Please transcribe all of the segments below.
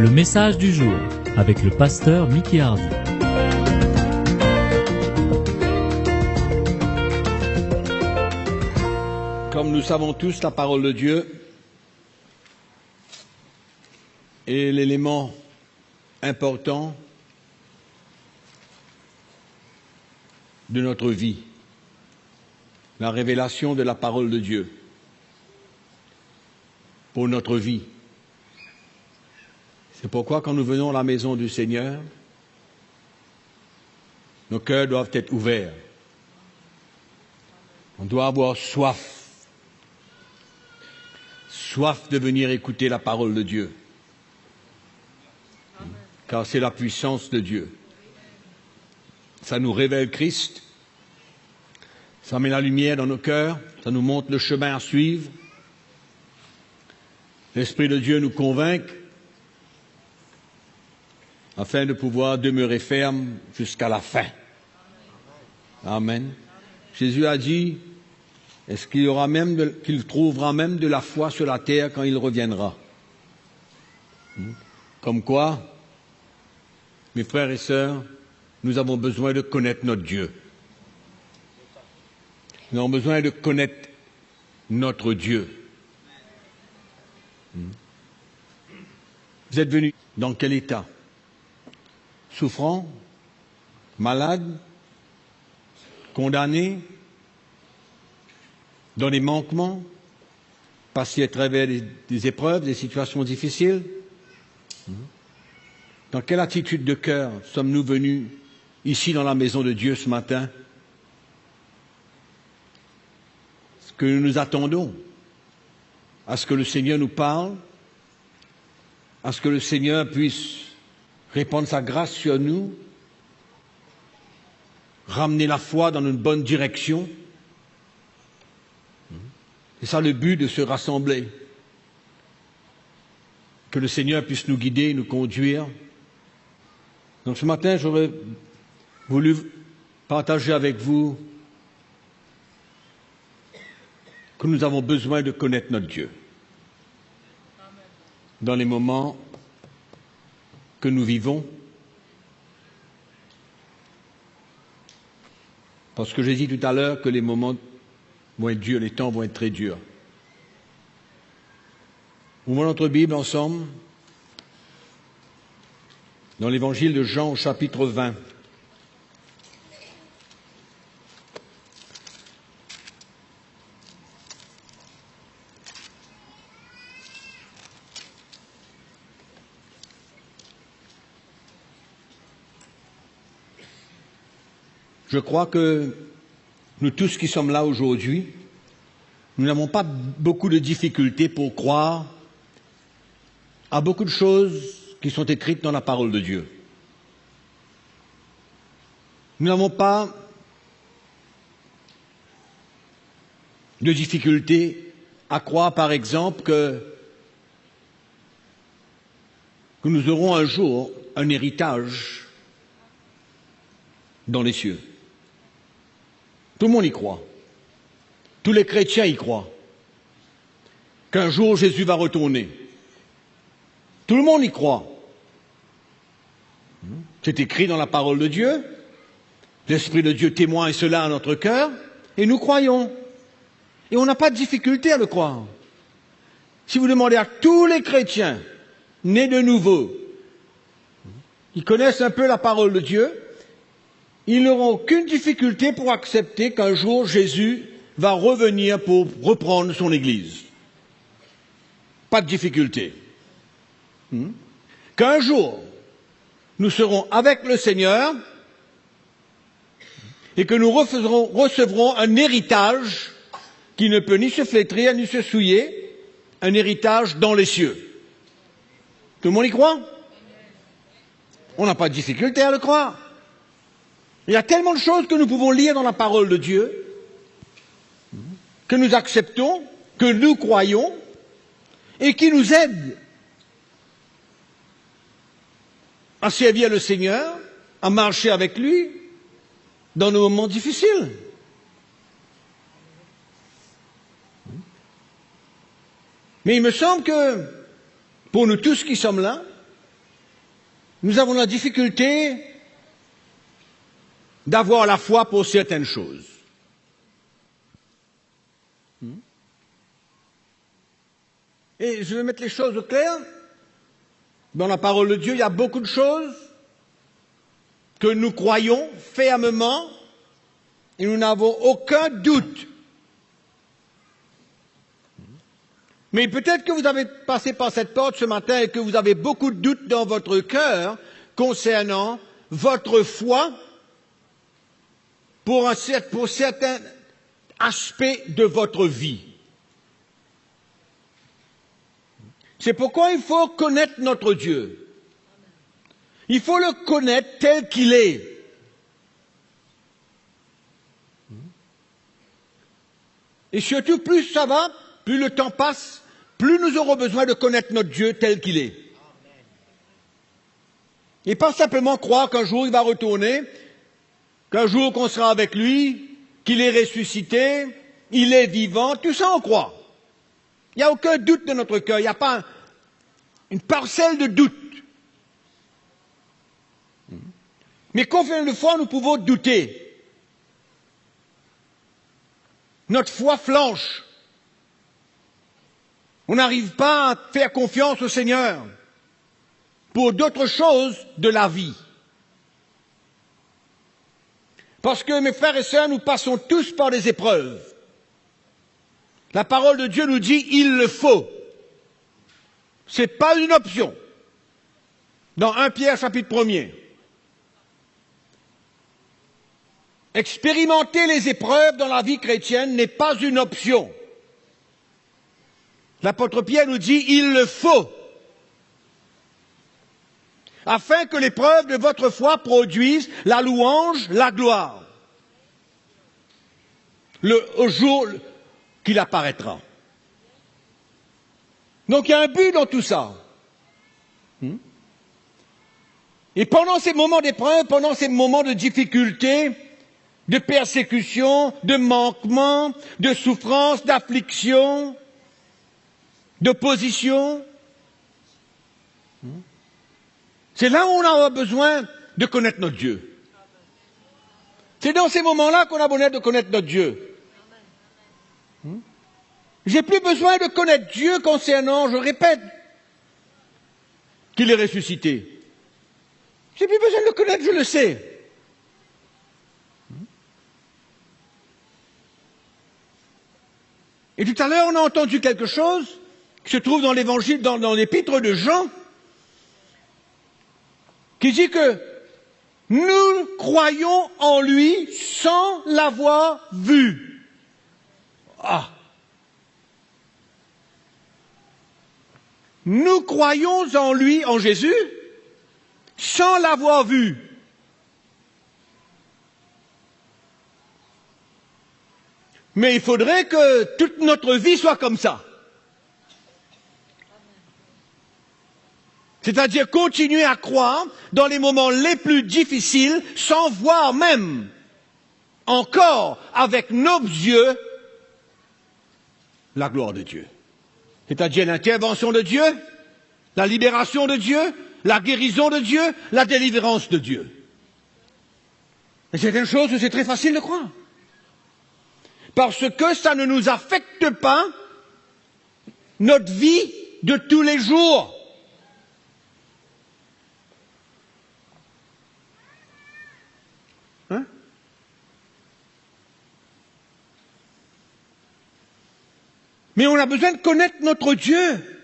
Le message du jour avec le pasteur Mickey Hardy. Comme nous savons tous, la parole de Dieu est l'élément important de notre vie, la révélation de la parole de Dieu pour notre vie. C'est pourquoi quand nous venons à la maison du Seigneur, nos cœurs doivent être ouverts. On doit avoir soif de venir écouter la parole de Dieu, car c'est la puissance de Dieu. Ça nous révèle Christ, ça met la lumière dans nos cœurs, ça nous montre le chemin à suivre. L'Esprit de Dieu nous convainc afin de pouvoir demeurer ferme jusqu'à la fin. Amen. Jésus a dit, est-ce qu'il trouvera même de la foi sur la terre quand il reviendra? Comme quoi, mes frères et sœurs, nous avons besoin de connaître notre Dieu. Nous avons besoin de connaître notre Dieu. Vous êtes venus dans quel état? Souffrant? Malade? Condamné? Dans des manquements? Passé à travers des épreuves, des situations difficiles? Dans quelle attitude de cœur sommes-nous venus ici dans la maison de Dieu ce matin? Est-ce que nous attendons à ce que le Seigneur nous parle, à ce que le Seigneur puisse répandre sa grâce sur nous, ramener la foi dans une bonne direction? C'est ça le but de se rassembler. Que le Seigneur puisse nous guider, nous conduire. Donc ce matin, j'aurais voulu partager avec vous que nous avons besoin de connaître notre Dieu dans les moments que nous vivons. Parce que j'ai dit tout à l'heure que les moments vont être durs, les temps vont être très durs. Ouvrons notre Bible ensemble dans l'évangile de Jean au chapitre 20. Je crois que nous tous qui sommes là aujourd'hui, nous n'avons pas beaucoup de difficultés pour croire à beaucoup de choses qui sont écrites dans la parole de Dieu. Nous n'avons pas de difficultés à croire, par exemple, que nous aurons un jour un héritage dans les cieux. Tout le monde y croit. Tous les chrétiens y croient. Qu'un jour Jésus va retourner. Tout le monde y croit. C'est écrit dans la parole de Dieu. L'Esprit de Dieu témoigne cela à notre cœur et nous croyons. Et on n'a pas de difficulté à le croire. Si vous demandez à tous les chrétiens nés de nouveau, ils connaissent un peu la parole de Dieu, ils n'auront aucune difficulté pour accepter qu'un jour Jésus va revenir pour reprendre son Église. Pas de difficulté. Qu'un jour, nous serons avec le Seigneur et que nous recevrons un héritage qui ne peut ni se flétrir ni se souiller, un héritage dans les cieux. Tout le monde y croit? On n'a pas de difficulté à le croire. Il y a tellement de choses que nous pouvons lire dans la parole de Dieu, que nous acceptons, que nous croyons, et qui nous aident à servir le Seigneur, à marcher avec lui dans nos moments difficiles. Mais il me semble que, pour nous tous qui sommes là, nous avons la difficulté d'avoir la foi pour certaines choses. Et je vais mettre les choses au clair. Dans la parole de Dieu, il y a beaucoup de choses que nous croyons fermement et nous n'avons aucun doute. Mais peut-être que vous avez passé par cette porte ce matin et que vous avez beaucoup de doutes dans votre cœur concernant votre foi pour certains aspects de votre vie. C'est pourquoi il faut connaître notre Dieu. Il faut le connaître tel qu'il est. Et surtout, plus ça va, plus le temps passe, plus nous aurons besoin de connaître notre Dieu tel qu'il est. Et pas simplement croire qu'un jour il va retourner, qu'un jour qu'on sera avec lui, qu'il est ressuscité, il est vivant, tout ça on croit. Il n'y a aucun doute dans notre cœur, il n'y a pas une parcelle de doute. Mais combien de fois nous pouvons douter? Notre foi flanche. On n'arrive pas à faire confiance au Seigneur pour d'autres choses de la vie. Parce que, mes frères et sœurs, nous passons tous par des épreuves. La parole de Dieu nous dit, il le faut. Ce n'est pas une option. Dans 1 Pierre chapitre 1er. Expérimenter les épreuves dans la vie chrétienne n'est pas une option. L'apôtre Pierre nous dit, il le faut. Afin que l'épreuve de votre foi produise la louange, la gloire. Au jour qu'il apparaîtra. Donc il y a un but dans tout ça. Et pendant ces moments d'épreuve, pendant ces moments de difficulté, de persécution, de manquement, de souffrance, d'affliction, d'opposition, c'est là où on a besoin de connaître notre Dieu. C'est dans ces moments-là qu'on a besoin de connaître notre Dieu. J'ai plus besoin de connaître Dieu concernant, je répète, qu'il est ressuscité. J'ai plus besoin de le connaître, je le sais. Et tout à l'heure, on a entendu quelque chose qui se trouve dans l'évangile, dans l'épître de Jean, qui dit que nous croyons en lui sans l'avoir vu. Ah! Nous croyons en lui, en Jésus, sans l'avoir vu. Mais il faudrait que toute notre vie soit comme ça. C'est-à-dire continuer à croire dans les moments les plus difficiles sans voir même encore avec nos yeux la gloire de Dieu. C'est-à-dire l'intervention de Dieu, la libération de Dieu, la guérison de Dieu, la délivrance de Dieu. Et c'est une chose où c'est très facile de croire. Parce que ça ne nous affecte pas notre vie de tous les jours. Hein? Mais on a besoin de connaître notre Dieu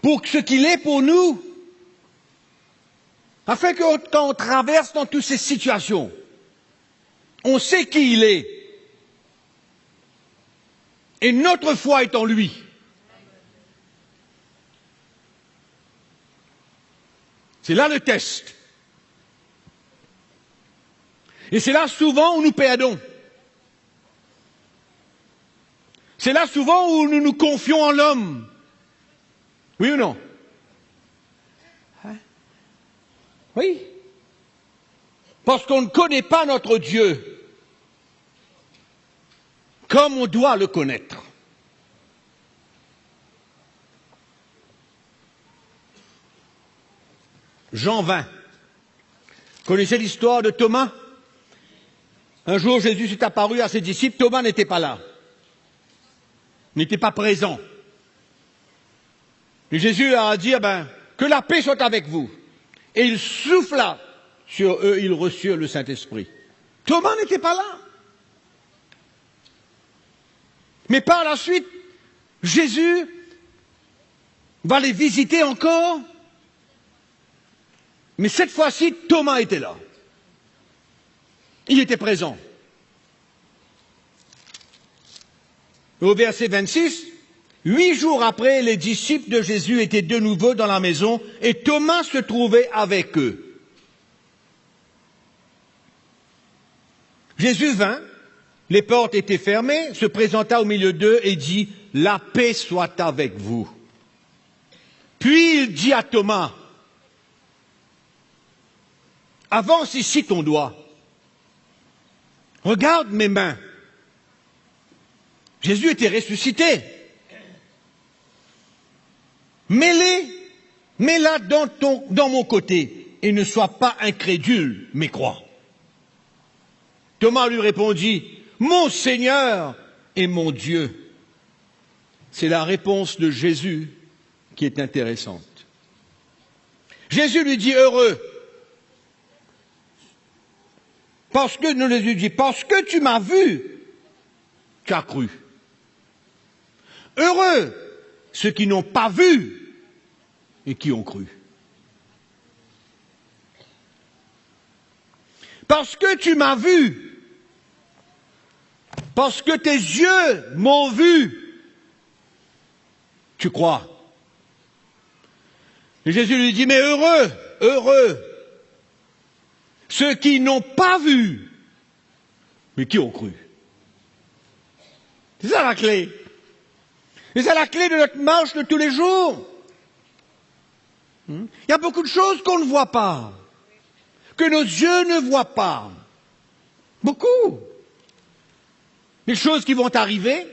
pour ce qu'il est pour nous, afin que quand on traverse dans toutes ces situations, on sait qui il est. Et notre foi est en lui. C'est là le test. Et c'est là souvent où nous perdons. C'est là souvent où nous nous confions en l'homme. Oui ou non? Hein? Oui. Parce qu'on ne connaît pas notre Dieu comme on doit le connaître. Jean 20. Vous connaissez l'histoire de Thomas? Un jour, Jésus s'est apparu à ses disciples. Thomas n'était pas là. N'était pas présent. Et Jésus leur a dit, que la paix soit avec vous. Et il souffla sur eux, ils reçurent le Saint-Esprit. Thomas n'était pas là. Mais par la suite, Jésus va les visiter encore. Mais cette fois-ci, Thomas était là. Il était présent. Au verset 26, 8 jours après, les disciples de Jésus étaient de nouveau dans la maison et Thomas se trouvait avec eux. Jésus vint, les portes étaient fermées, se présenta au milieu d'eux et dit « La paix soit avec vous ». Puis il dit à Thomas « Avance ici ton doigt. Regarde mes mains. » Jésus était ressuscité. Mets-la dans mon côté et ne sois pas incrédule, mais crois. Thomas lui répondit, mon Seigneur et mon Dieu. C'est la réponse de Jésus qui est intéressante. Jésus lui dit heureux. Parce que tu m'as vu, tu as cru. Heureux ceux qui n'ont pas vu et qui ont cru. Parce que tu m'as vu, parce que tes yeux m'ont vu, tu crois. Et Jésus lui dit, mais heureux, ceux qui n'ont pas vu, mais qui ont cru. C'est ça la clé. C'est ça la clé de notre marche de tous les jours. Il y a beaucoup de choses qu'on ne voit pas, que nos yeux ne voient pas. Beaucoup. Des choses qui vont arriver.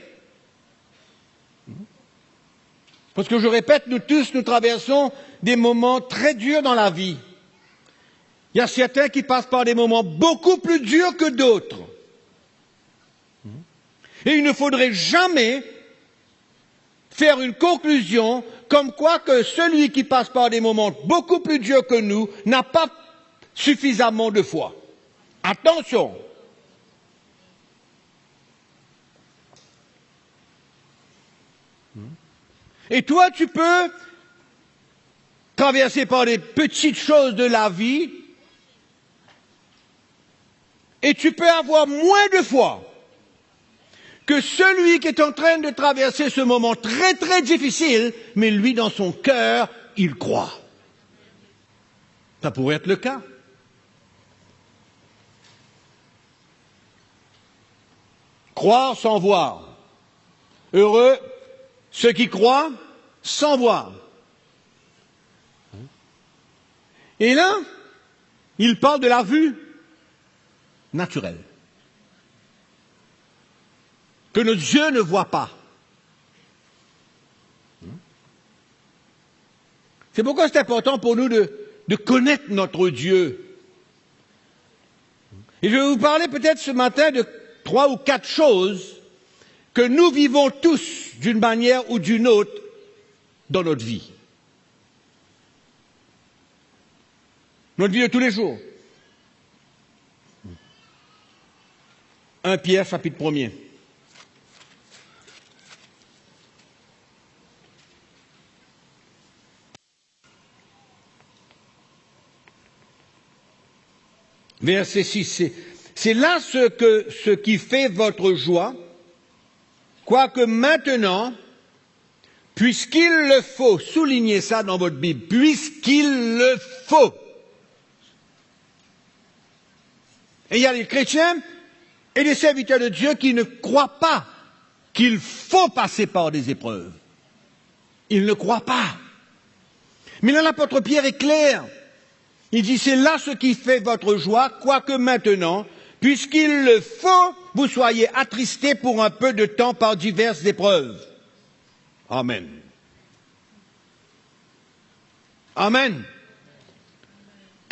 Parce que je répète, nous traversons des moments très durs dans la vie. Il y a certains qui passent par des moments beaucoup plus durs que d'autres. Et il ne faudrait jamais faire une conclusion comme quoi que celui qui passe par des moments beaucoup plus durs que nous n'a pas suffisamment de foi. Attention! Et toi, tu peux traverser par des petites choses de la vie et tu peux avoir moins de foi que celui qui est en train de traverser ce moment très très difficile, mais lui dans son cœur, il croit. Ça pourrait être le cas. Croire sans voir. Heureux ceux qui croient sans voir. Et là, il parle de la vue naturelle. Que nos yeux ne voient pas. C'est pourquoi c'est important pour nous de connaître notre Dieu. Et je vais vous parler peut-être ce matin de 3 ou 4 choses que nous vivons tous d'une manière ou d'une autre dans notre vie. Notre vie de tous les jours. 1 Pierre, chapitre 1er. Verset 6, c'est là ce qui fait votre joie, quoique maintenant, puisqu'il le faut, soulignez ça dans votre Bible, puisqu'il le faut. Et il y a les chrétiens et les serviteurs de Dieu qui ne croient pas qu'il faut passer par des épreuves. Ils ne croient pas. Mais là, l'apôtre Pierre est clair. Il dit, c'est là ce qui fait votre joie, quoique maintenant, puisqu'il le faut, vous soyez attristés pour un peu de temps par diverses épreuves. Amen. Amen.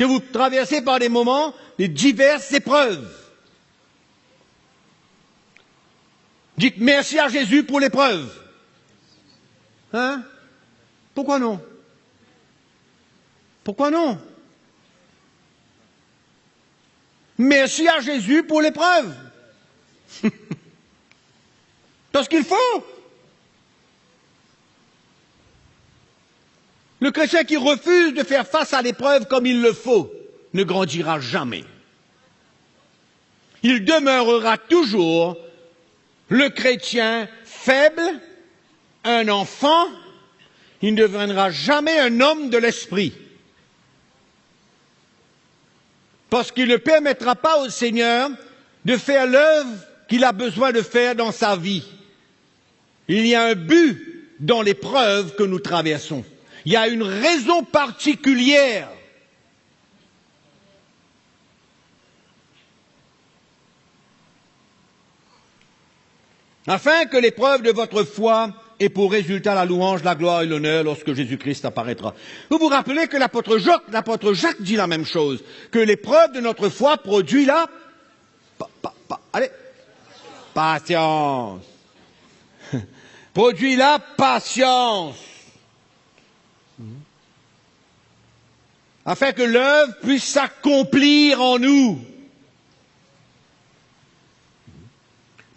que vous traversez par des moments, des diverses épreuves. Dites merci à Jésus pour l'épreuve. Hein? Pourquoi non? Pourquoi non? Merci à Jésus pour l'épreuve. Parce qu'il faut. Le chrétien qui refuse de faire face à l'épreuve comme il le faut ne grandira jamais. Il demeurera toujours le chrétien faible, un enfant, il ne deviendra jamais un homme de l'esprit. Parce qu'il ne permettra pas au Seigneur de faire l'œuvre qu'il a besoin de faire dans sa vie. Il y a un but dans l'épreuve que nous traversons. Il y a une raison particulière. Afin que l'épreuve de votre foi ait pour résultat la louange, la gloire et l'honneur lorsque Jésus-Christ apparaîtra. Vous vous rappelez que l'apôtre Jacques dit la même chose, que l'épreuve de notre foi produit la patience. Produit la patience. Afin que l'œuvre puisse s'accomplir en nous.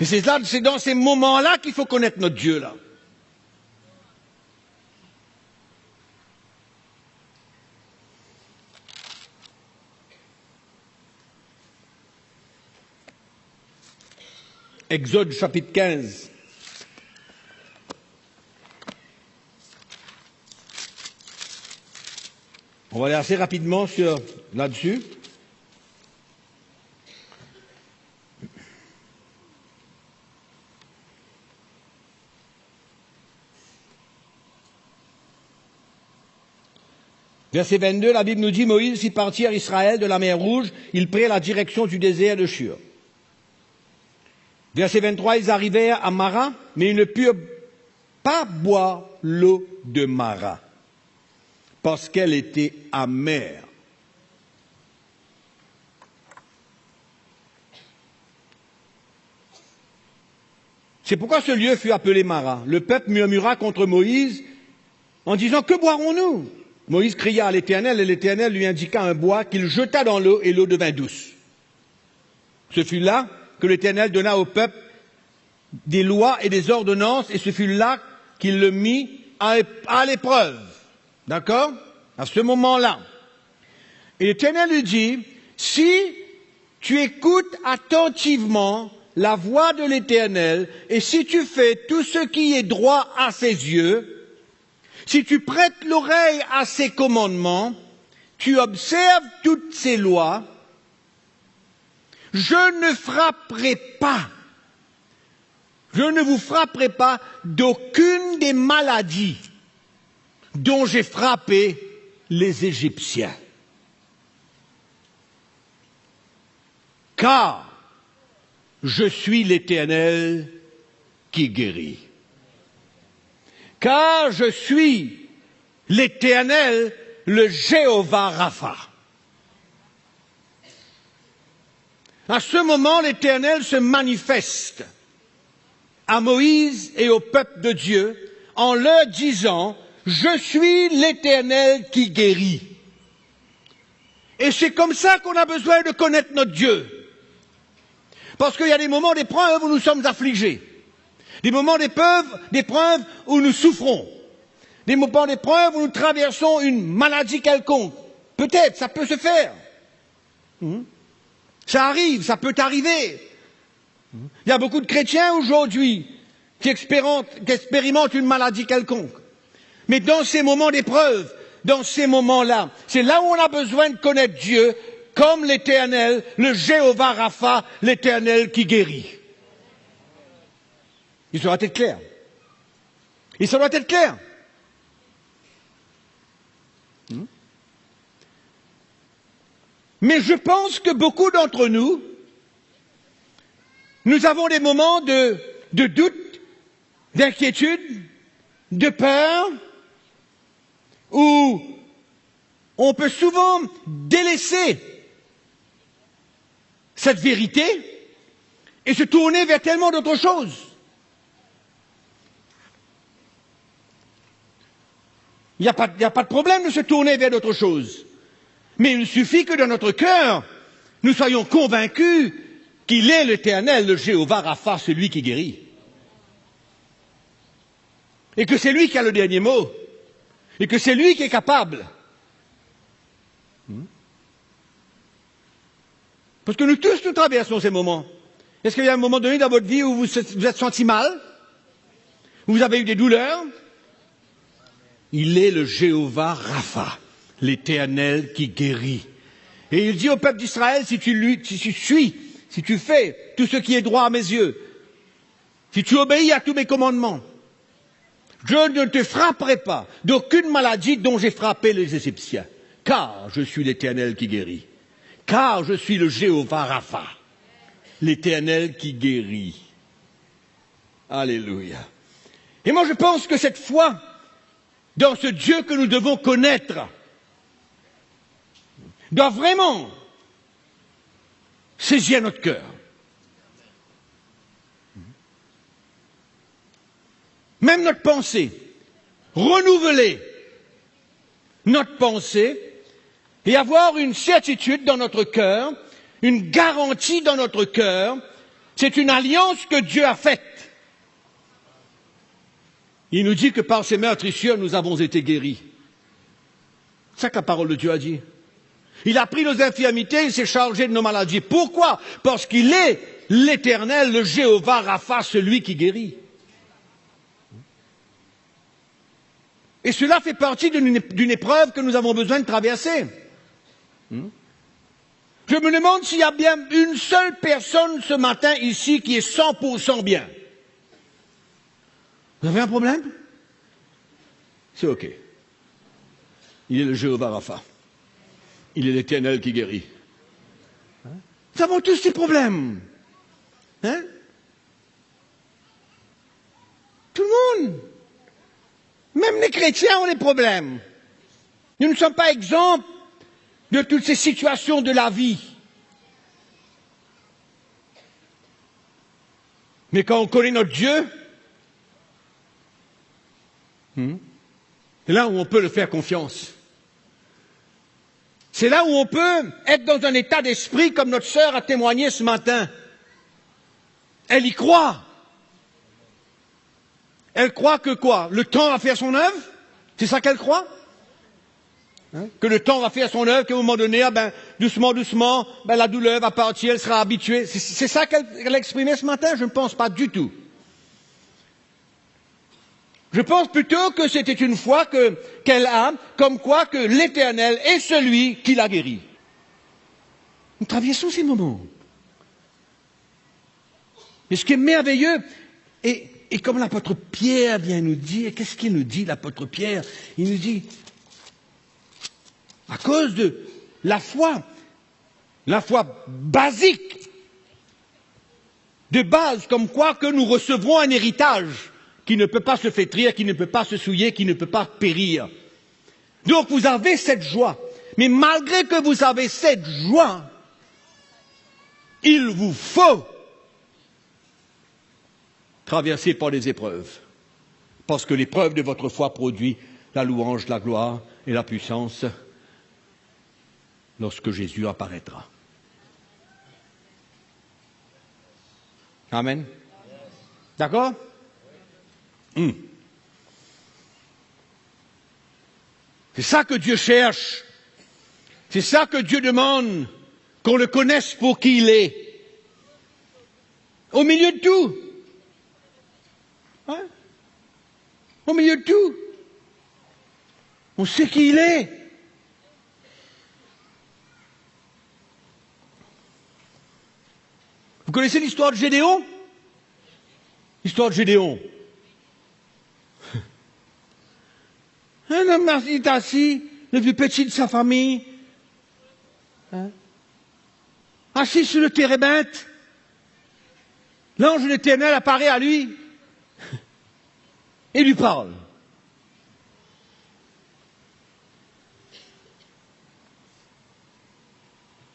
Et c'est dans ces moments-là qu'il faut connaître notre Dieu, là. Exode chapitre 15. On va aller assez rapidement là-dessus. Verset 22, la Bible nous dit, Moïse fit partir Israël de la mer Rouge, ils prirent la direction du désert de Shur. Verset 23, ils arrivèrent à Mara, mais ils ne purent pas boire l'eau de Mara, parce qu'elle était amère. C'est pourquoi ce lieu fut appelé Mara. Le peuple murmura contre Moïse en disant, que boirons-nous? Moïse cria à l'Éternel et l'Éternel lui indiqua un bois qu'il jeta dans l'eau et l'eau devint douce. Ce fut là que l'Éternel donna au peuple des lois et des ordonnances et ce fut là qu'il le mit à l'épreuve. D'accord? À ce moment-là. Et l'Éternel lui dit, si tu écoutes attentivement la voix de l'Éternel et si tu fais tout ce qui est droit à ses yeux, si tu prêtes l'oreille à ses commandements, tu observes toutes ses lois, je ne vous frapperai pas d'aucune des maladies dont j'ai frappé les Égyptiens. Car je suis l'Éternel qui guérit. Car je suis l'Éternel, le Jéhovah Rapha. À ce moment, l'Éternel se manifeste à Moïse et au peuple de Dieu en leur disant, je suis l'Éternel qui guérit. Et c'est comme ça qu'on a besoin de connaître notre Dieu. Parce qu'il y a des moments d'épreuve où nous sommes affligés. Des moments d'épreuve où nous souffrons. Des moments d'épreuve où nous traversons une maladie quelconque. Peut-être, ça peut se faire. Ça arrive, ça peut arriver. Il y a beaucoup de chrétiens aujourd'hui qui expérimentent une maladie quelconque. Mais dans ces moments d'épreuve, dans ces moments-là, c'est là où on a besoin de connaître Dieu comme l'Éternel, le Jéhovah Rapha, l'Éternel qui guérit. Il doit être clair. Et ça doit être clair. Mais je pense que beaucoup d'entre nous, nous avons des moments de doute, d'inquiétude, de peur, où on peut souvent délaisser cette vérité et se tourner vers tellement d'autres choses. Il n'y a pas de problème de se tourner vers d'autres choses. Mais il suffit que dans notre cœur, nous soyons convaincus qu'il est l'Éternel, le Jéhovah Rapha, celui qui guérit. Et que c'est lui qui a le dernier mot. Et que c'est lui qui est capable. Parce que nous tous, nous traversons ces moments. Est-ce qu'il y a un moment donné dans votre vie où vous êtes senti mal? Où vous avez eu des douleurs? Il est le Jéhovah Rapha, l'Éternel qui guérit. Et il dit au peuple d'Israël, si tu suis, si tu fais tout ce qui est droit à mes yeux, si tu obéis à tous mes commandements, je ne te frapperai pas d'aucune maladie dont j'ai frappé les Égyptiens, car je suis l'Éternel qui guérit. Car je suis le Jéhovah Rapha, l'Éternel qui guérit. Alléluia. Et moi je pense que cette foi dans ce Dieu que nous devons connaître doit vraiment saisir notre cœur. Même notre pensée, renouveler notre pensée et avoir une certitude dans notre cœur, une garantie dans notre cœur, c'est une alliance que Dieu a faite. Il nous dit que par ses meurtrissures, nous avons été guéris. C'est ça que la parole de Dieu a dit. Il a pris nos infirmités, il s'est chargé de nos maladies. Pourquoi? Parce qu'il est l'Éternel, le Jéhovah Rapha, celui qui guérit. Et cela fait partie d'une épreuve que nous avons besoin de traverser. Je me demande s'il y a bien une seule personne ce matin ici qui est 100% bien. Vous avez un problème? C'est OK. Il est le Jéhovah Rapha. Il est l'Éternel qui guérit. Nous avons tous ces problèmes. Hein? Tout le monde. Même les chrétiens ont des problèmes. Nous ne sommes pas exempts de toutes ces situations de la vie. Mais quand on connaît notre Dieu, c'est là où on peut le faire confiance. C'est là où on peut être dans un état d'esprit comme notre sœur a témoigné ce matin. Elle y croit. Elle croit que quoi? Le temps va faire son œuvre? C'est ça qu'elle croit? Que le temps va faire son œuvre, qu'à un moment donné, doucement, la douleur va partir, elle sera habituée. C'est ça qu'elle a exprimé ce matin? Je ne pense pas du tout. Je pense plutôt que c'était une foi qu'elle a, comme quoi que l'Éternel est celui qui l'a guérie. Nous traversons ces moments. Mais ce qui est merveilleux, et comme l'apôtre Pierre vient nous dire, qu'est-ce qu'il nous dit, l'apôtre Pierre? Il nous dit, à cause de la foi basique, de base, comme quoi que nous recevrons un héritage qui ne peut pas se flétrir, qui ne peut pas se souiller, qui ne peut pas périr. Donc vous avez cette joie. Mais malgré que vous avez cette joie, il vous faut traverser par des épreuves. Parce que l'épreuve de votre foi produit la louange, la gloire et la puissance lorsque Jésus apparaîtra. Amen. D'accord? C'est ça que Dieu cherche. C'est ça que Dieu demande, qu'on le connaisse pour qui il est. Au milieu de tout. Hein? Au milieu de tout. On sait qui il est. Vous connaissez l'histoire de Gédéon? L'histoire de Gédéon. Un homme est assis, le plus petit de sa famille, assis sur le térébinthe. L'ange de l'Éternel apparaît à lui et lui parle.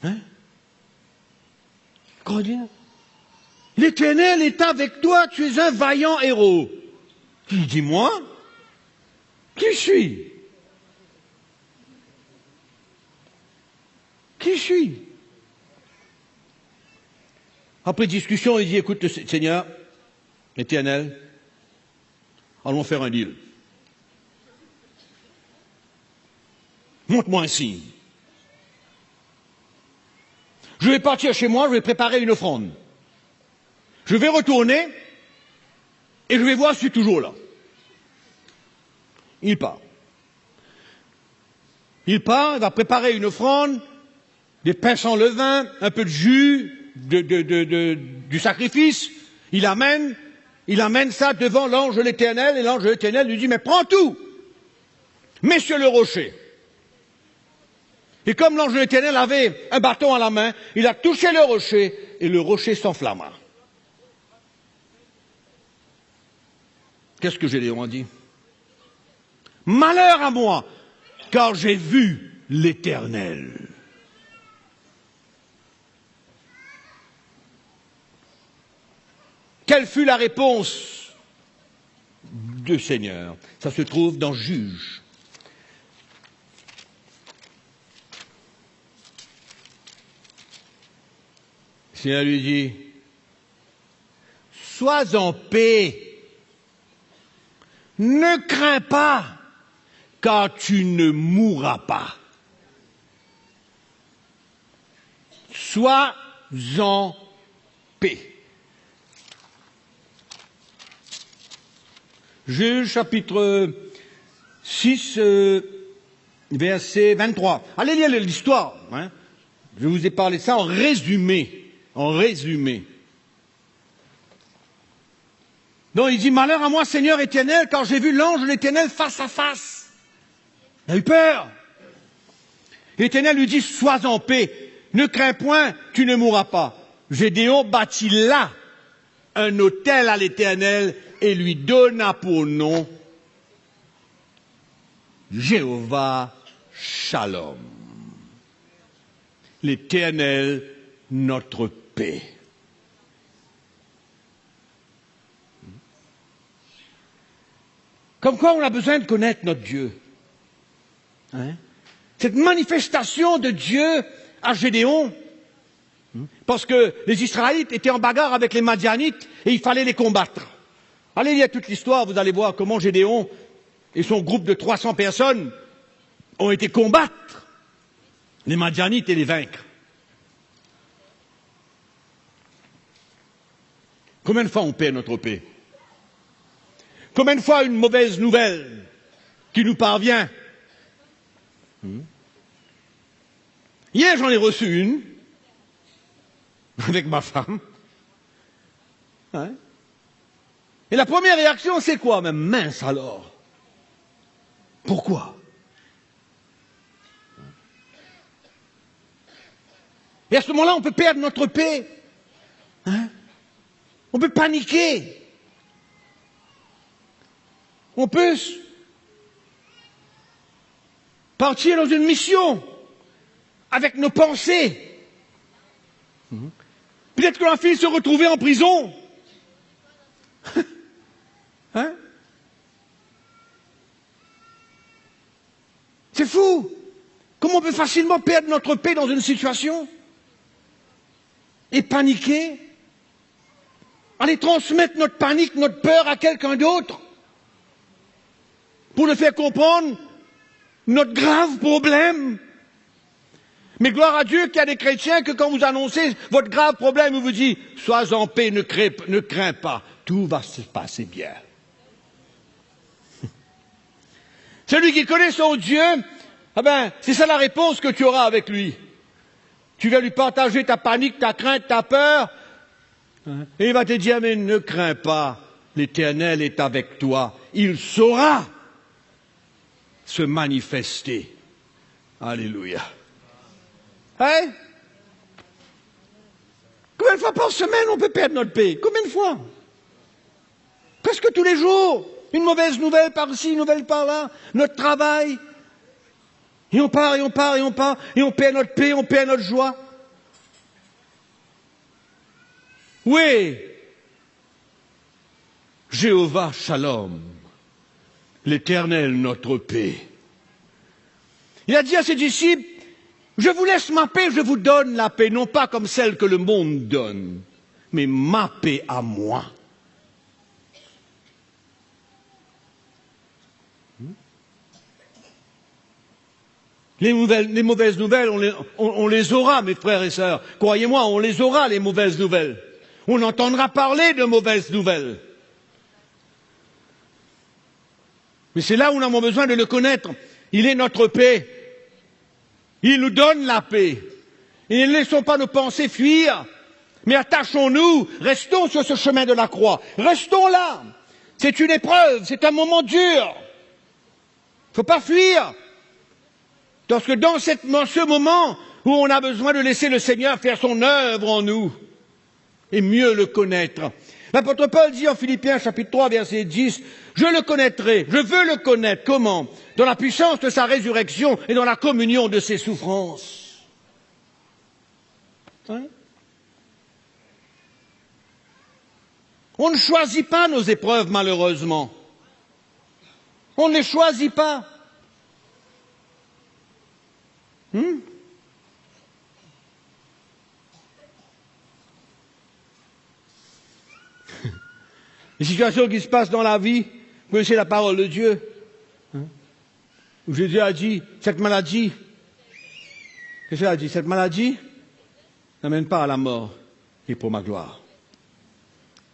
Hein? Crois bien. L'Éternel est avec toi, tu es un vaillant héros. Dis-moi, qui suis? Qui suis? Après discussion, il dit, écoute, Seigneur, Éternel, allons faire un deal. Montre-moi un signe. Je vais partir chez moi, je vais préparer une offrande. Je vais retourner et je vais voir si je suis toujours là. Il part. Il va préparer une offrande, des pains sans levain, un peu de jus du sacrifice. Il amène ça devant l'ange de l'Éternel et l'ange de l'Éternel lui dit, mais prends tout, mets sur le rocher. Et comme l'ange de l'Éternel avait un bâton à la main, il a touché le rocher et le rocher s'enflamma. Qu'est-ce que Gédéon a dit? Malheur à moi, car j'ai vu l'Éternel. Quelle fut la réponse du Seigneur? Ça se trouve dans Juge. Le Seigneur lui dit, sois en paix. Ne crains pas, car tu ne mourras pas. Sois en paix. Juge chapitre 6, verset 23. Allez lire l'histoire. Hein. Je vous ai parlé de ça en résumé. En résumé. Donc il dit, malheur à moi, Seigneur Éternel, car j'ai vu l'ange de l'Éternel face à face. Il a eu peur. L'Éternel lui dit, sois en paix, ne crains point, tu ne mourras pas. Gédéon bâtit là un autel à l'Éternel et lui donna pour nom Jéhovah Shalom. L'Éternel, notre paix. Comme quoi on a besoin de connaître notre Dieu. Hein? Cette manifestation de Dieu à Gédéon, parce que les Israélites étaient en bagarre avec les Madianites et il fallait les combattre. Allez lire toute l'histoire, vous allez voir comment Gédéon et son groupe de 300 personnes ont été combattre les Madianites et les vaincre. Combien de fois on perd notre paix? Combien de fois une mauvaise nouvelle qui nous parvient? Hier, j'en ai reçu une avec ma femme. Hein? Et la première réaction, c'est quoi? Mais mince alors. Pourquoi? Et à ce moment-là, on peut perdre notre paix. Hein? On peut paniquer. On peut partir dans une mission avec nos pensées. Peut-être que la fille se retrouvait en prison. Hein? C'est fou. Comment on peut facilement perdre notre paix dans une situation et paniquer, aller transmettre notre panique, notre peur à quelqu'un d'autre pour le faire comprendre notre grave problème. Mais gloire à Dieu qu'il y a des chrétiens que quand vous annoncez votre grave problème, il vous dit « Sois en paix, ne crains pas, tout va se passer bien. » Celui qui connaît son Dieu, ah ben, c'est ça la réponse que tu auras avec lui. Tu vas lui partager ta panique, ta crainte, ta peur, et il va te dire « Mais ne crains pas, l'Éternel est avec toi, il saura se manifester. » Alléluia. Hein? Combien de fois par semaine on peut perdre notre paix? Combien de fois? Presque tous les jours. Une mauvaise nouvelle par-ci, une nouvelle par-là. Notre travail. Et on part, et on part, et on part. Et on perd notre paix, on perd notre joie. Oui, Jéhovah Shalom, l'Éternel notre paix. Il a dit à ses disciples, je vous laisse ma paix, je vous donne la paix, non pas comme celle que le monde donne, mais ma paix à moi. Les mauvaises nouvelles, on les aura, mes frères et sœurs. Croyez-moi, on les aura, les mauvaises nouvelles. On entendra parler de mauvaises nouvelles. Mais c'est là où nous avons besoin de le connaître. Il est notre paix. Il nous donne la paix. Et ne laissons pas nos pensées fuir, mais attachons-nous, restons sur ce chemin de la croix. Restons là. C'est une épreuve, c'est un moment dur. Il ne faut pas fuir. Parce que dans ce moment où on a besoin de laisser le Seigneur faire son œuvre en nous et mieux le connaître. L'apôtre Paul dit en Philippiens chapitre 3 verset 10, je le connaîtrai, je veux le connaître. Comment? Dans la puissance de sa résurrection et dans la communion de ses souffrances. Hein? On ne choisit pas nos épreuves, malheureusement. On ne les choisit pas. Les situations qui se passent dans la vie, vous connaissez la parole de Dieu. Où Jésus a dit, cette maladie, qu'est-ce qu'il a dit? Cette maladie n'amène pas à la mort, et pour ma gloire.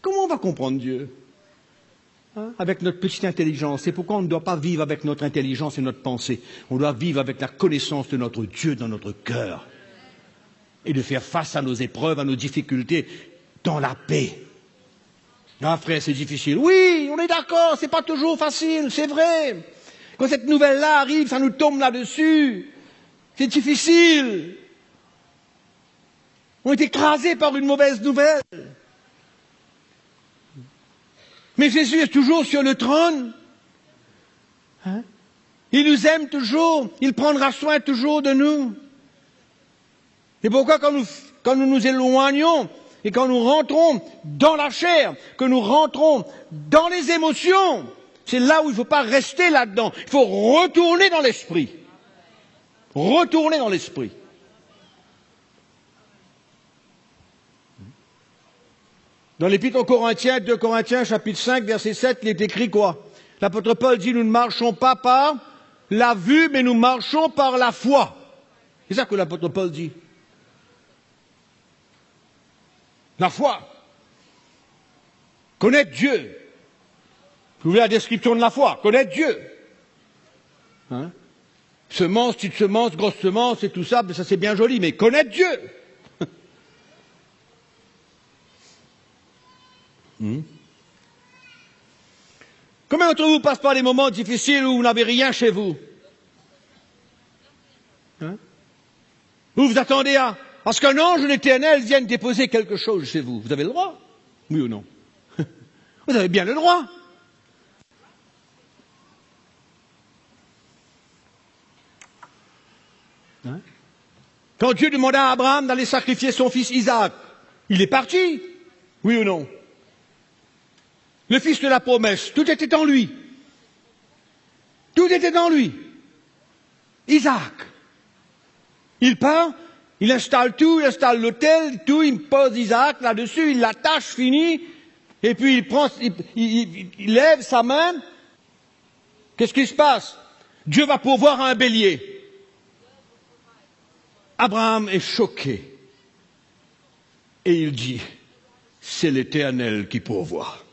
Comment on va comprendre Dieu? Avec notre petite intelligence. C'est pourquoi on ne doit pas vivre avec notre intelligence et notre pensée. On doit vivre avec la connaissance de notre Dieu dans notre cœur. Et de faire face à nos épreuves, à nos difficultés, dans la paix. Ah frère, c'est difficile. Oui, on est d'accord, c'est pas toujours facile, c'est vrai. Quand cette nouvelle-là arrive, ça nous tombe là-dessus. C'est difficile. On est écrasés par une mauvaise nouvelle. Mais Jésus est toujours sur le trône. Il nous aime toujours. Il prendra soin toujours de nous. Et pourquoi quand nous nous éloignons et quand nous rentrons dans la chair, que nous rentrons dans les émotions, c'est là où il ne faut pas rester là-dedans. Il faut retourner dans l'esprit. Retourner dans l'esprit. Dans l'Épître aux Corinthiens, 2 Corinthiens, chapitre 5, verset 7, il est écrit quoi? L'apôtre Paul dit, nous ne marchons pas par la vue, mais nous marchons par la foi. C'est ça que l'apôtre Paul dit. La foi. Connaître Dieu. Vous voulez la description de la foi? Connaître Dieu. Semence, petite semence, grosse semence et tout ça, ça c'est bien joli, mais connaître Dieu. Combien d'entre vous passent par des moments difficiles où vous n'avez rien chez vous? Où vous attendez à ce qu'un ange de l'Éternel vienne déposer quelque chose chez vous. Vous avez le droit? Oui ou non? Vous avez bien le droit. Quand Dieu demanda à Abraham d'aller sacrifier son fils Isaac, il est parti. Oui ou non? Le fils de la promesse, tout était en lui. Tout était en lui. Isaac. Il part, il installe tout, il installe l'autel, tout, il pose Isaac là-dessus, il l'attache, fini, et puis il lève sa main. Qu'est-ce qui se passe? Dieu va pourvoir un bélier. Abraham est choqué. Et il dit, c'est l'Éternel qui pourvoit.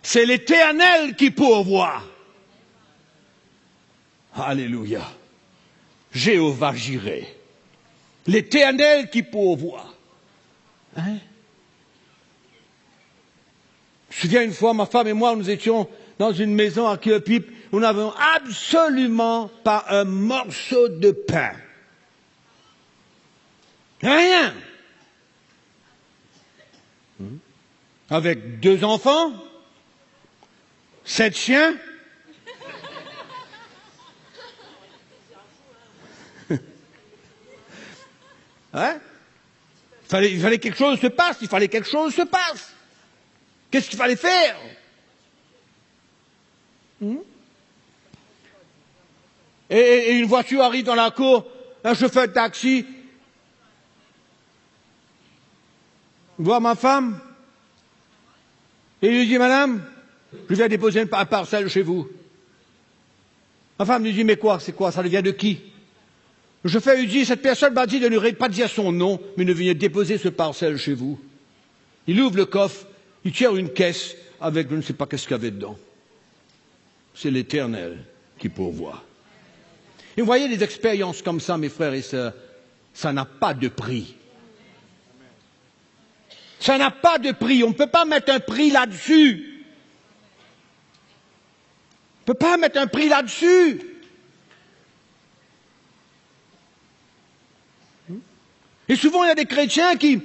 C'est l'Éternel qui pourvoit. Alléluia. Jéhovah Jireh. L'Éternel qui pourvoit. Je me souviens une fois, ma femme et moi, nous étions dans une maison à Kiopip, nous n'avions absolument pas un morceau de pain. Rien. Avec 2 enfants, 7 chiens. Hein? Il fallait que quelque chose se passe, il fallait que quelque chose se passe. Qu'est-ce qu'il fallait faire? Et une voiture arrive dans la cour, un chauffeur de taxi, voit ma femme, et il lui dit, madame, je viens déposer une parcelle chez vous. Ma femme lui dit, mais quoi, c'est quoi, ça vient de qui? Le chauffeur lui dit, cette personne m'a dit de ne pas dire son nom, mais de venir déposer ce parcelle chez vous. Il ouvre le coffre, il tire une caisse avec je ne sais pas qu'est-ce qu'il y avait dedans. C'est l'Éternel qui pourvoit. Et vous voyez des expériences comme ça, mes frères et sœurs, ça n'a pas de prix. Ça n'a pas de prix. On ne peut pas mettre un prix là-dessus. On ne peut pas mettre un prix là-dessus. Et souvent, il y a des chrétiens qui,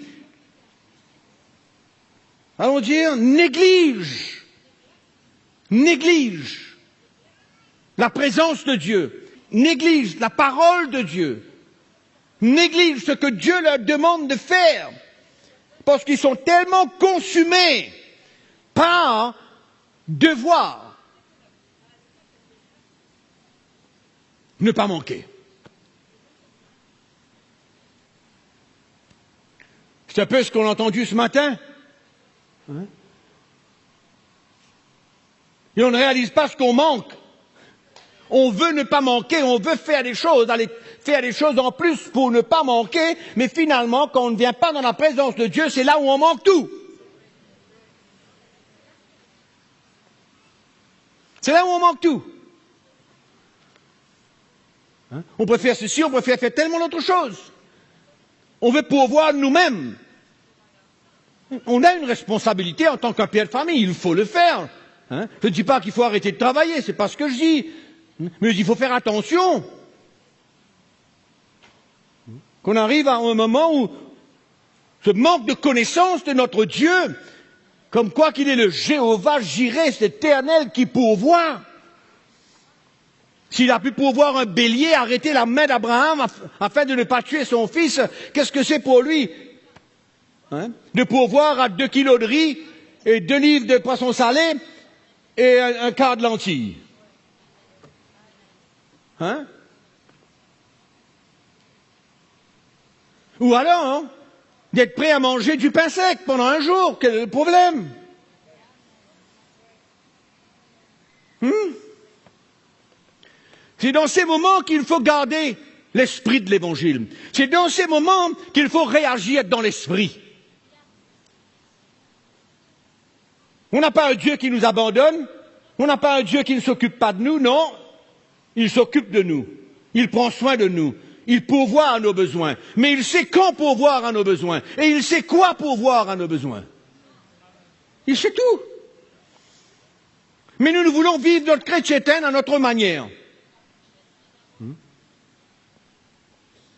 allons dire, négligent la présence de Dieu, négligent la parole de Dieu, négligent ce que Dieu leur demande de faire, parce qu'ils sont tellement consumés par devoir ne pas manquer. C'est un peu ce qu'on a entendu ce matin. Et on ne réalise pas ce qu'on manque. On veut ne pas manquer, on veut faire des choses, aller faire des choses en plus pour ne pas manquer, mais finalement, quand on ne vient pas dans la présence de Dieu, c'est là où on manque tout. C'est là où on manque tout. On préfère ceci, on préfère faire tellement d'autres choses. On veut pourvoir nous-mêmes. On a une responsabilité en tant qu'un père de famille, il faut le faire. Je ne dis pas qu'il faut arrêter de travailler, c'est pas ce que je dis. Mais il faut faire attention. Qu'on arrive à un moment où ce manque de connaissance de notre Dieu, comme quoi qu'il est le Jéhovah Jireh, c'est l'Éternel qui pourvoit. S'il a pu pourvoir un bélier, arrêter la main d'Abraham afin de ne pas tuer son fils, qu'est-ce que c'est pour lui? De pourvoir à 2 kilos de riz et 2 livres de poisson salé et un quart de lentilles. Ou alors, d'être prêt à manger du pain sec pendant un jour, quel est le problème? C'est dans ces moments qu'il faut garder l'esprit de l'Évangile. C'est dans ces moments qu'il faut réagir dans l'esprit. On n'a pas un Dieu qui nous abandonne, on n'a pas un Dieu qui ne s'occupe pas de nous, non. Il s'occupe de nous, il prend soin de nous, il pourvoit à nos besoins, mais il sait quand pourvoir à nos besoins, et il sait quoi pourvoir à nos besoins. Il sait tout. Mais nous voulons vivre notre chrétienté à notre manière.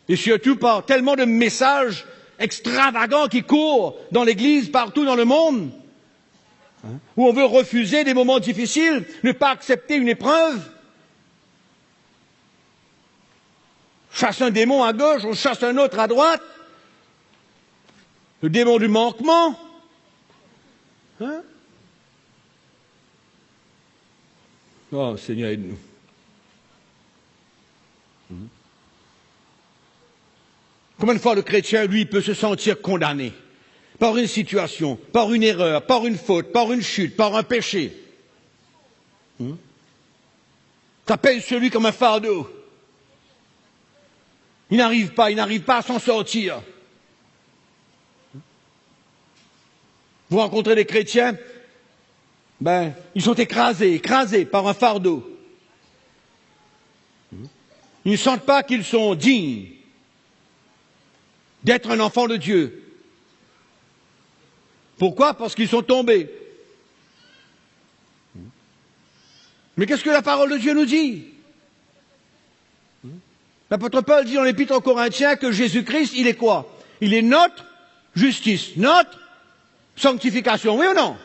Et surtout par tellement de messages extravagants qui courent dans l'Église partout dans le monde, où on veut refuser des moments difficiles, ne pas accepter une épreuve. Chasse un démon à gauche, on chasse un autre à droite. Le démon du manquement. Oh, Seigneur, aide-nous. Combien de fois le chrétien, lui, peut se sentir condamné par une situation, par une erreur, par une faute, par une chute, par un péché. Ça pèse sur lui comme un fardeau. Il n'arrive pas à s'en sortir. Vous rencontrez des chrétiens, ils sont écrasés par un fardeau. Ils ne sentent pas qu'ils sont dignes d'être un enfant de Dieu. Pourquoi? Parce qu'ils sont tombés. Mais qu'est-ce que la parole de Dieu nous dit? L'apôtre Paul dit dans l'Épître aux Corinthiens que Jésus-Christ, il est quoi? Il est notre justice, notre sanctification, oui ou non?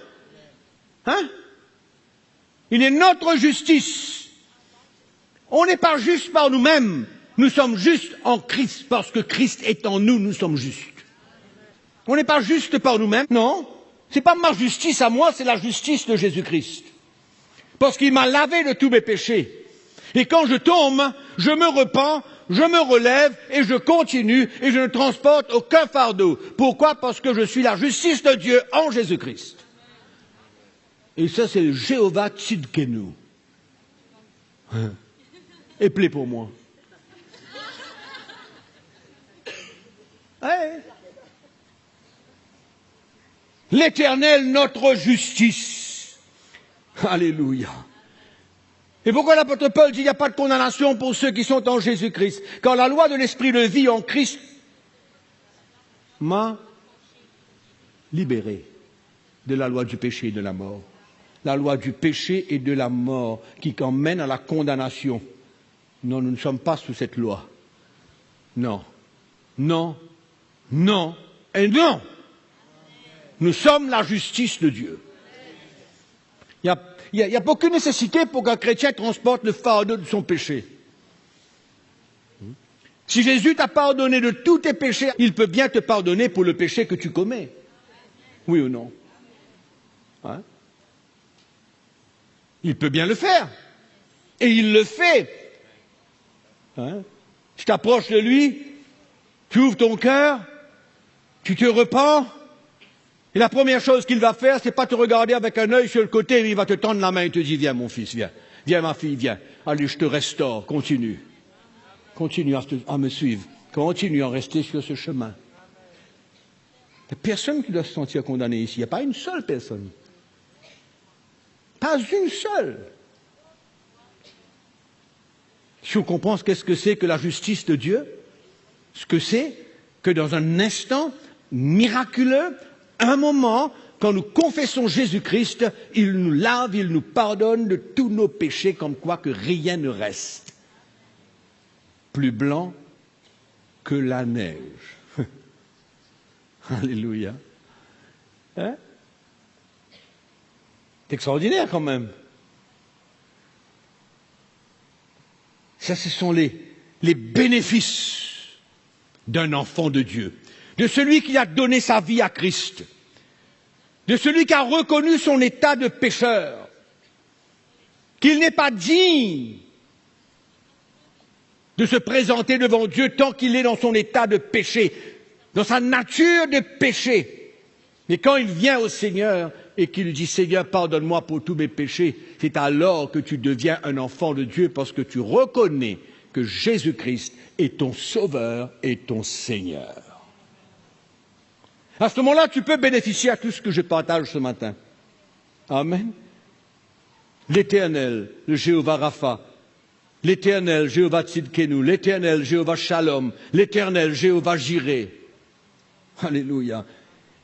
Il est notre justice. On n'est pas juste par nous-mêmes, nous sommes justes en Christ, parce que Christ est en nous, nous sommes justes. On n'est pas juste par nous-mêmes, non. C'est pas ma justice à moi, c'est la justice de Jésus-Christ. Parce qu'il m'a lavé de tous mes péchés. Et quand je tombe, je me repens, je me relève et je continue et je ne transporte aucun fardeau. Pourquoi? Parce que je suis la justice de Dieu en Jésus-Christ. Et ça, c'est le Jéhovah Tzidkenu. Et plaît pour moi. Ouais. L'Éternel, notre justice. Alléluia. Et pourquoi l'apôtre Paul dit qu'il n'y a pas de condamnation pour ceux qui sont en Jésus-Christ? Car la loi de l'esprit de vie en Christ m'a libéré de la loi du péché et de la mort. La loi du péché et de la mort qui emmène à la condamnation. Non, nous ne sommes pas sous cette loi. Non, non, non et non. Nous sommes la justice de Dieu. Il n'y a aucune nécessité pour qu'un chrétien transporte le fardeau de son péché. Si Jésus t'a pardonné de tous tes péchés, il peut bien te pardonner pour le péché que tu commets. Oui ou non? Hein? Il peut bien le faire. Et il le fait. Hein? Tu t'approches de lui, tu ouvres ton cœur, tu te repens, et la première chose qu'il va faire, c'est pas te regarder avec un œil sur le côté, mais il va te tendre la main et te dire, viens mon fils, viens. Viens ma fille, viens. Allez, je te restaure, continue. Continue à me suivre. Continue à rester sur ce chemin. Il n'y a personne qui doit se sentir condamné ici. Il n'y a pas une seule personne. Pas une seule. Si on comprend qu'est-ce que c'est que la justice de Dieu, ce que c'est que dans un instant miraculeux, un moment, quand nous confessons Jésus-Christ, il nous lave, il nous pardonne de tous nos péchés, comme quoi que rien ne reste. Plus blanc que la neige. Alléluia. Hein? C'est extraordinaire quand même. Ça, ce sont les bénéfices d'un enfant de Dieu, de celui qui a donné sa vie à Christ, de celui qui a reconnu son état de pécheur, qu'il n'est pas digne de se présenter devant Dieu tant qu'il est dans son état de péché, dans sa nature de péché. Mais quand il vient au Seigneur et qu'il dit « Seigneur, pardonne-moi pour tous mes péchés », c'est alors que tu deviens un enfant de Dieu parce que tu reconnais que Jésus-Christ est ton Sauveur et ton Seigneur. À ce moment-là, tu peux bénéficier à tout ce que je partage ce matin. Amen. L'Éternel, le Jéhovah Rapha, l'Éternel, Jéhovah Tzidkenu, l'Éternel, Jéhovah Shalom, l'Éternel, Jéhovah Jireh. Alléluia.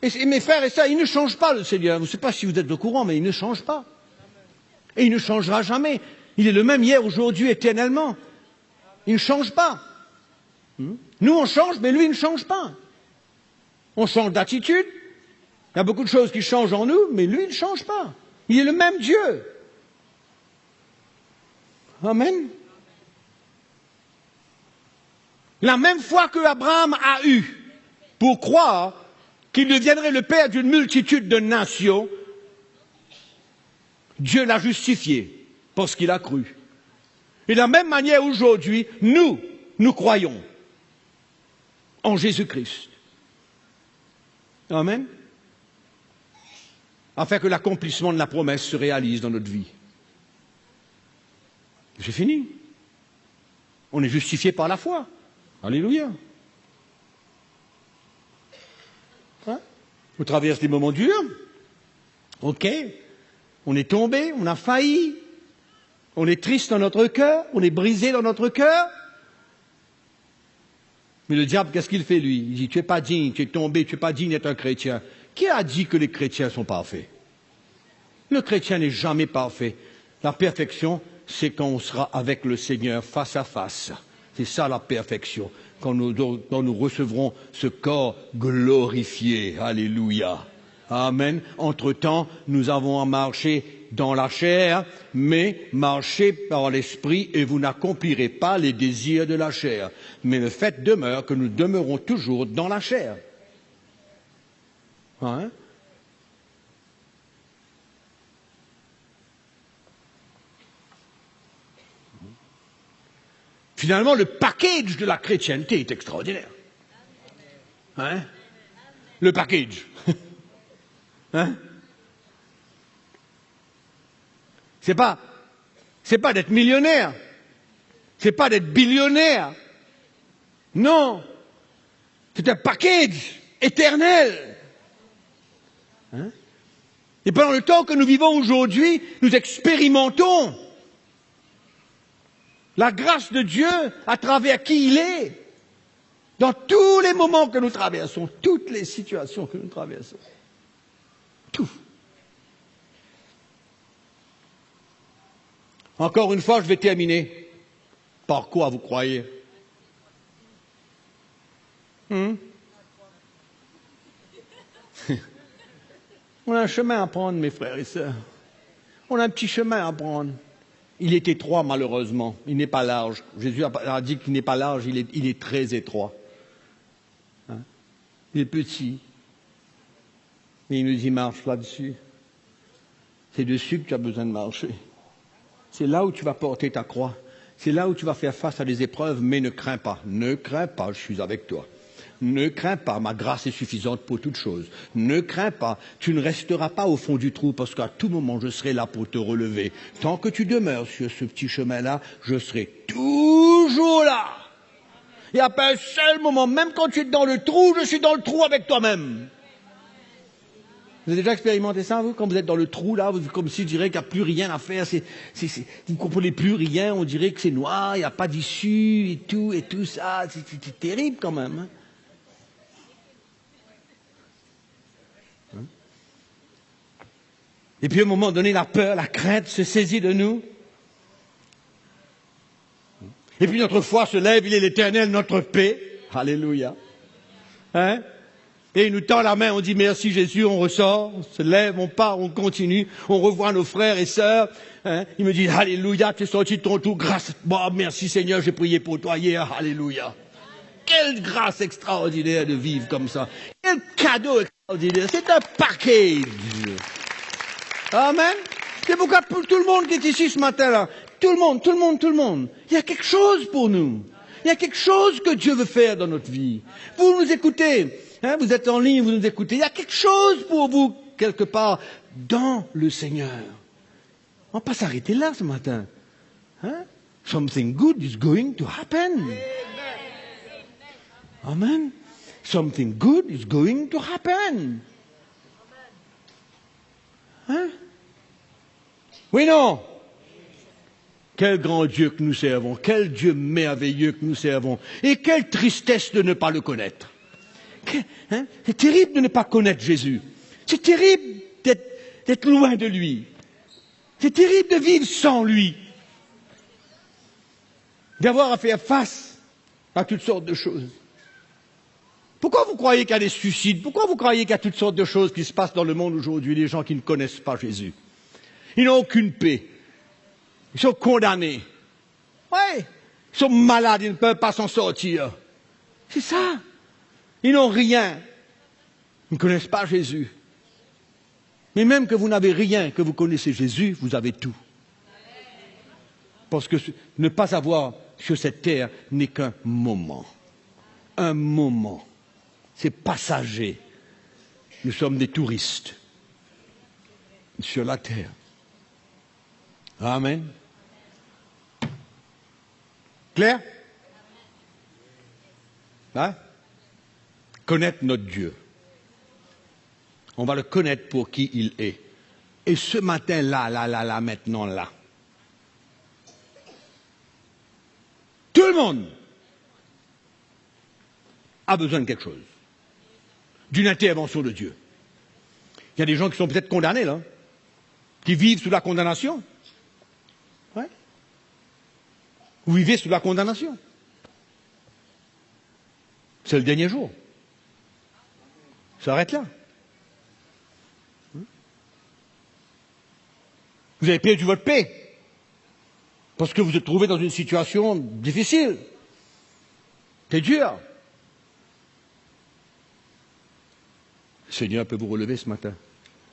Et mes frères et sœurs, il ne change pas le Seigneur. Je ne sais pas si vous êtes au courant, mais il ne change pas. Et il ne changera jamais. Il est le même hier, aujourd'hui, éternellement. Il ne change pas. Nous, on change, mais lui, il ne change pas. On change d'attitude. Il y a beaucoup de choses qui changent en nous, mais lui, il ne change pas. Il est le même Dieu. Amen. La même foi que Abraham a eue pour croire qu'il deviendrait le père d'une multitude de nations, Dieu l'a justifié parce qu'il a cru. Et de la même manière aujourd'hui, nous croyons en Jésus-Christ. Amen. Afin que l'accomplissement de la promesse se réalise dans notre vie. C'est fini. On est justifié par la foi. Alléluia. Hein? On traverse des moments durs. Ok. On est tombé, on a failli. On est triste dans notre cœur, on est brisé dans notre cœur. Mais le diable, qu'est-ce qu'il fait lui? Il dit, tu n'es pas digne, tu es tombé, tu n'es pas digne d'être un chrétien. Qui a dit que les chrétiens sont parfaits? Le chrétien n'est jamais parfait. La perfection, c'est quand on sera avec le Seigneur face à face. C'est ça la perfection. Quand nous recevrons ce corps glorifié. Alléluia. Amen. Entre-temps, nous avons à marcher dans la chair, mais marchez par l'esprit et vous n'accomplirez pas les désirs de la chair. Mais le fait demeure que nous demeurons toujours dans la chair. Hein? Finalement, le package de la chrétienté est extraordinaire. Hein? Le package. Hein? C'est pas d'être millionnaire. C'est pas d'être billionnaire. Non. C'est un package éternel. Hein? Et pendant le temps que nous vivons aujourd'hui, nous expérimentons la grâce de Dieu à travers qui il est. Dans tous les moments que nous traversons, toutes les situations que nous traversons. Tout. Encore une fois, je vais terminer. Par quoi vous croyez? On a un chemin à prendre, mes frères et sœurs. On a un petit chemin à prendre. Il est étroit, malheureusement. Il n'est pas large. Jésus a dit qu'il n'est pas large, il est très étroit. Hein? Il est petit. Mais il nous dit, marche là-dessus. C'est dessus que tu as besoin de marcher. C'est là où tu vas porter ta croix. C'est là où tu vas faire face à des épreuves, mais ne crains pas. Ne crains pas, je suis avec toi. Ne crains pas, ma grâce est suffisante pour toutes choses. Ne crains pas, tu ne resteras pas au fond du trou, parce qu'à tout moment, je serai là pour te relever. Tant que tu demeures sur ce petit chemin-là, je serai toujours là. Il n'y a pas un seul moment, même quand tu es dans le trou, je suis dans le trou avec toi-même. Vous avez déjà expérimenté ça, vous? Quand vous êtes dans le trou, là, comme si je dirais qu'il n'y a plus rien à faire, vous ne comprenez plus rien, on dirait que c'est noir, il n'y a pas d'issue, et tout ça, c'est terrible quand même. Hein? Et puis à un moment donné, la peur, la crainte se saisit de nous. Et puis notre foi se lève, il est l'Éternel, notre paix. Alléluia. Hein? Et il nous tend la main, on dit merci Jésus, on ressort, on se lève, on part, on continue, on revoit nos frères et sœurs. Hein? Il me dit Alléluia, tu es sorti de ton trou, grâce, bon, merci Seigneur, j'ai prié pour toi hier, Alléluia. Quelle grâce extraordinaire de vivre comme ça. Quel cadeau extraordinaire. C'est un package. Amen. C'est pourquoi pour tout le monde qui est ici ce matin-là, tout le monde, il y a quelque chose pour nous. Il y a quelque chose que Dieu veut faire dans notre vie. Vous nous écoutez, hein, vous êtes en ligne, vous nous écoutez. Il y a quelque chose pour vous, quelque part, dans le Seigneur. On ne va pas s'arrêter là ce matin. Hein? Something good is going to happen. Amen. Something good is going to happen. Hein? Oui, non? Quel grand Dieu que nous servons, quel Dieu merveilleux que nous servons, et quelle tristesse de ne pas le connaître. Hein? C'est terrible de ne pas connaître Jésus. C'est terrible d'être loin de lui. C'est terrible de vivre sans lui. D'avoir à faire face à toutes sortes de choses. Pourquoi vous croyez qu'il y a des suicides? Pourquoi vous croyez qu'il y a toutes sortes de choses qui se passent dans le monde aujourd'hui, les gens qui ne connaissent pas Jésus? Ils n'ont aucune paix. Ils sont condamnés. Ouais. Ils sont malades, ils ne peuvent pas s'en sortir. C'est ça. Ils n'ont rien. Ils ne connaissent pas Jésus. Mais même que vous n'avez rien, que vous connaissez Jésus, vous avez tout. Parce que ne pas avoir sur cette terre n'est qu'un moment. Un moment. C'est passager. Nous sommes des touristes sur la terre. Amen. Clair? Hein? Connaître notre Dieu. On va le connaître pour qui il est. Et ce matin-là, maintenant, là. Tout le monde a besoin de quelque chose. D'une intervention de Dieu. Il y a des gens qui sont peut-être condamnés, là. Qui vivent sous la condamnation. Ouais. Vous vivez sous la condamnation. C'est le dernier jour. Ça arrête là. Vous avez perdu votre paix. Parce que vous êtes trouvé dans une situation difficile. C'est dur. le Seigneur peut vous relever ce matin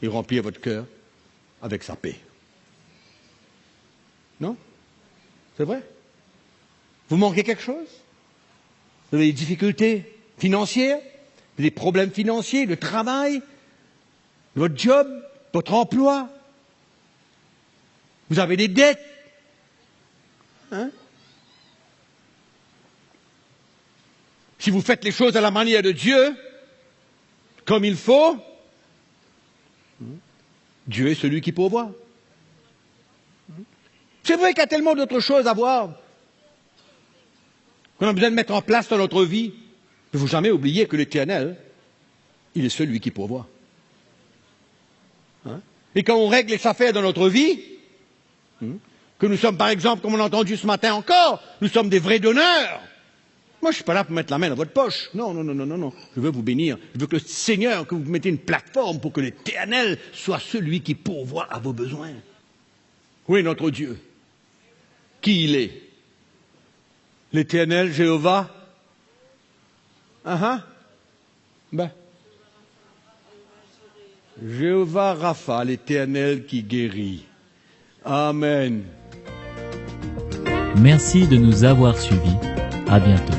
et remplir votre cœur avec sa paix. Non? C'est vrai? Vous manquez quelque chose? Vous avez des difficultés financières? Des problèmes financiers, le travail, votre job, votre emploi? Vous avez des dettes? Hein? Si vous faites les choses à la manière de Dieu, comme il faut, Dieu est celui qui pourvoit. C'est vrai qu'il y a tellement d'autres choses à voir qu'on a besoin de mettre en place dans notre vie. Il ne faut jamais oublier que l'Éternel, il est celui qui pourvoit. Hein? Et quand on règle les affaires dans notre vie, que nous sommes par exemple, comme on a entendu ce matin encore, nous sommes des vrais donneurs. Moi, je ne suis pas là pour mettre la main dans votre poche. Non, non, non, non, non, non. Je veux vous bénir. Je veux que le Seigneur, que vous mettez une plateforme pour que l'Éternel soit celui qui pourvoit à vos besoins. Où est notre Dieu? Qui il est? L'Éternel, Jéhovah? Jéhovah Rapha, l'Éternel qui guérit. Amen. Merci de nous avoir suivis. À bientôt.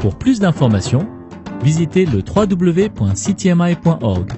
Pour plus d'informations, visitez le www.ctmi.org.